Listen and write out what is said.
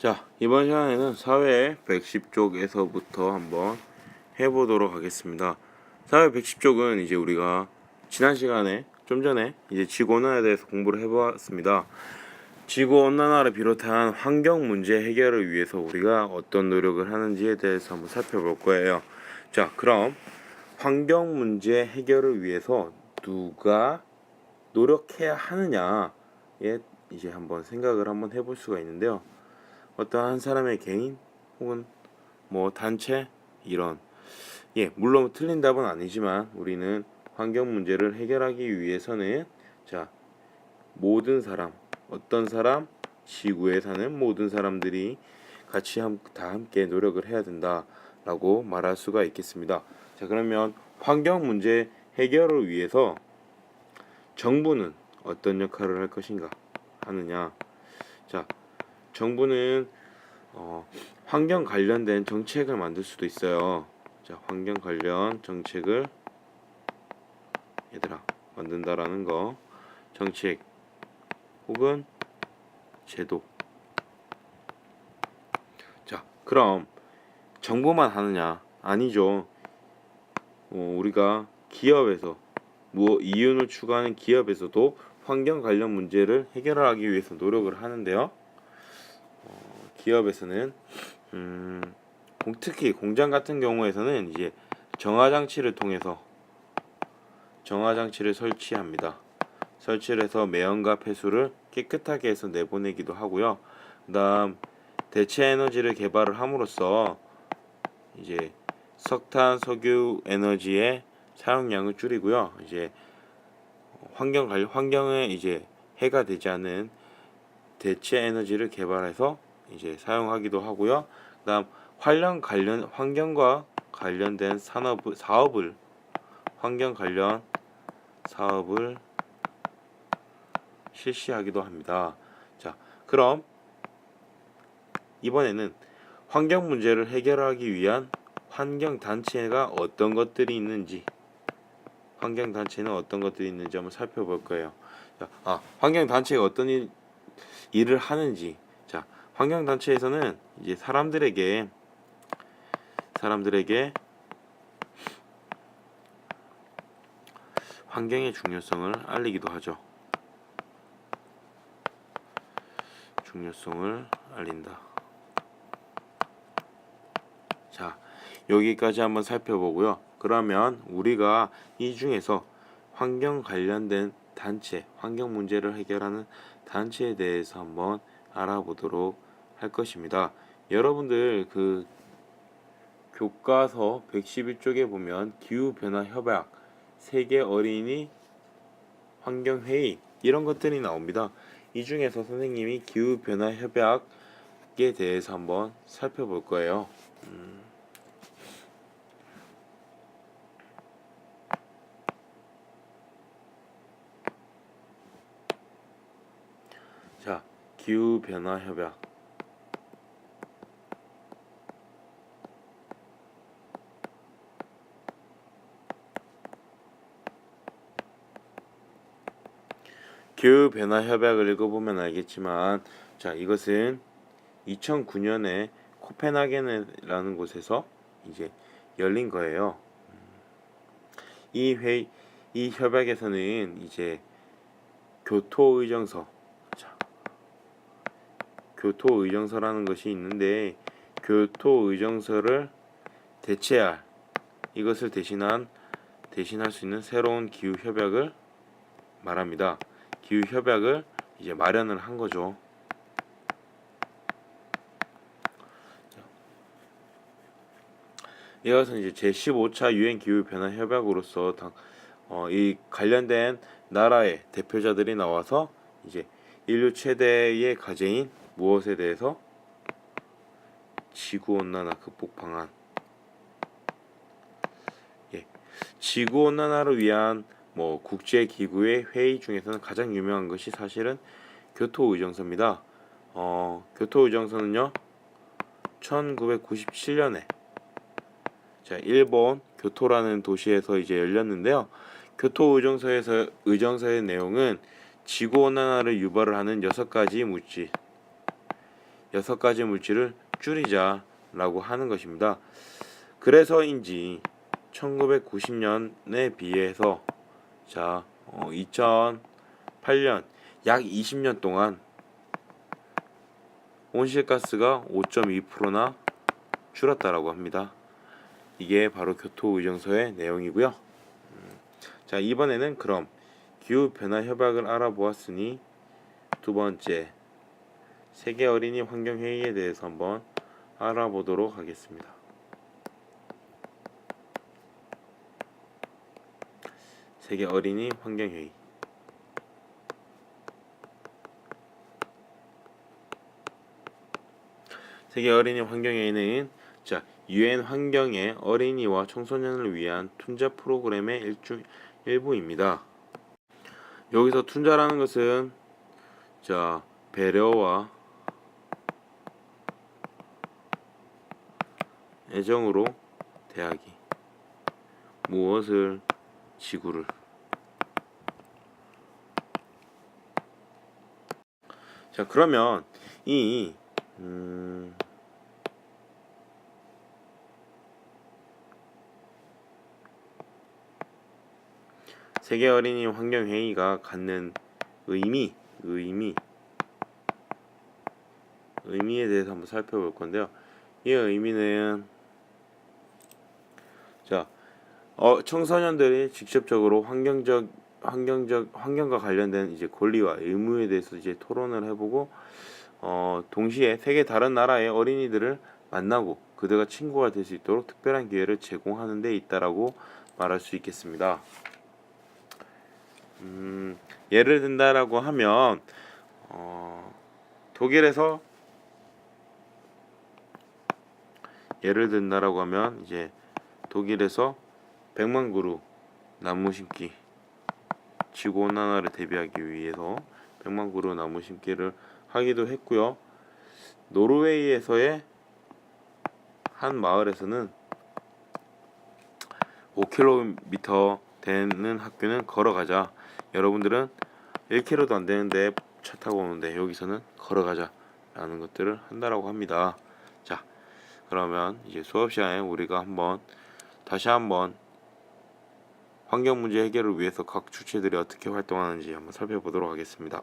자, 이번 시간에는 사회 110쪽에서부터 한번 해보도록 하겠습니다. 사회 110쪽은 이제 우리가 지난 시간에 좀 전에 이제 지구온난화에 대해서 공부를 해보았습니다. 지구온난화를 비롯한 환경 문제 해결을 위해서 우리가 어떤 노력을 하는지에 대해서 한번 살펴볼 거예요. 자, 그럼 환경 문제 해결을 위해서 누가 노력해야 하느냐에 이제 한번 생각을 한번 해볼 수가 있는데요. 어떤 한 사람의 개인 혹은 뭐 단체 이런 물론 틀린 답은 아니지만 우리는 환경 문제를 해결하기 위해서는 자 모든 사람 어떤 사람 지구에 사는 모든 사람들이 같이 다 함께 노력을 해야 된다라고 말할 수가 있겠습니다. 자 그러면 환경 문제 해결을 위해서 정부는 어떤 역할을 할 것인가 하느냐. 자 정부는 환경 관련된 정책을 만들 수도 있어요. 자, 환경 관련 정책을 얘들아 만든다라는 거, 정책 혹은 제도. 자, 그럼 정부만 하느냐? 아니죠. 우리가 기업에서 이윤을 추구하는 기업에서도 환경 관련 문제를 해결하기 위해서 노력을 하는데요. 기업에서는 특히 공장 같은 경우에서는 이제 정화장치를 통해서 정화장치를 설치합니다. 설치를 해서 매연과 폐수를 깨끗하게 해서 내보내기도 하고요. 그다음 대체 에너지를 개발을 함으로써 이제 석탄, 석유 에너지의 사용량을 줄이고요. 이제 환경에 이제 해가 되지 않는 대체 에너지를 개발해서 이제 사용하기도 하고요. 그다음 환경과 관련된 환경 관련 사업을 실시하기도 합니다. 자, 그럼 이번에는 환경 문제를 해결하기 위한 환경 단체가 어떤 것들이 있는지 한번 살펴볼 거예요. 자, 환경 단체가 어떤 일을 하는지. 자, 환경 단체에서는 이제 사람들에게 환경의 중요성을 알리기도 하죠. 중요성을 알린다. 자, 여기까지 한번 살펴보고요. 그러면 우리가 이 중에서 환경 관련된 단체, 환경 문제를 해결하는 단체에 대해서 한번 알아보도록 할 것입니다. 여러분들 그 교과서 111쪽에 보면 기후변화 협약, 세계 어린이 환경회의 이런 것들이 나옵니다. 이 중에서 선생님이 기후변화 협약에 대해서 한번 살펴볼 거예요. 자, 기후변화 협약. 기후변화 협약을 읽어보면 알겠지만, 자, 이것은 2009년에 코펜하겐이라는 곳에서 이제 열린 거예요. 이 협약에서는 이제 교토의정서라는 것이 있는데, 교토의정서를 대체할 이것을 대신할 수 있는 새로운 기후 협약을 말합니다. 기후 협약을 이제 마련을 한 거죠. 이것은 이제 제15차 유엔 기후 변화 협약으로서 이 관련된 나라의 대표자들이 나와서 이제 인류 최대의 과제인 무엇에 대해서 지구 온난화 극복 방안. 지구 온난화를 위한 국제 기구의 회의 중에서는 가장 유명한 것이 사실은 교토 의정서입니다. 교토 의정서는요 1997년에 일본 교토라는 도시에서 이제 열렸는데요. 교토 의정서의 내용은 지구 온난화를 유발을 하는 6가지 물질, 6가지 물질을 줄이자라고 하는 것입니다. 그래서인지 1990년에 비해서 2008년 약 20년 동안 온실가스가 5.2%나 줄었다라고 합니다. 이게 바로 교토 의정서의 내용이고요. 자, 이번에는 그럼 기후 변화 협약을 알아보았으니 두 번째 세계 어린이 환경 회의에 대해서 한번 알아보도록 하겠습니다. 세계 어린이 환경 회의. 세계 어린이 환경 회의는 유엔 환경의 어린이와 청소년을 위한 툰자 프로그램의 일부입니다. 여기서 툰자라는 것은 배려와 애정으로 대하기. 무엇을? 지구를. 그러면 이 세계 어린이 환경 회의가 갖는 의미에 대해서 한번 살펴볼 건데요. 이 의미는 청소년들이 직접적으로 환경과 관련된 이제 권리와 의무에 대해서 이제 토론을 해보고 동시에 세계 다른 나라의 어린이들을 만나고 그들과 친구가 될 수 있도록 특별한 기회를 제공하는 데 있다라고 말할 수 있겠습니다. 예를 든다라고 하면 독일에서 이제 독일에서 100만 그루 나무 심기, 지구 온난화를 대비하기 위해서 100만 그루 나무 심기를 하기도 했고요. 노르웨이에서의 한 마을에서는 5km 되는 학교는 걸어가자. 여러분들은 1km도 안 되는데 차 타고 오는데 여기서는 걸어가자 라는 것들을 한다라고 합니다. 자, 그러면 이제 수업 시간에 우리가 다시 한번 환경 문제 해결을 위해서 각 주체들이 어떻게 활동하는지 한번 살펴보도록 하겠습니다.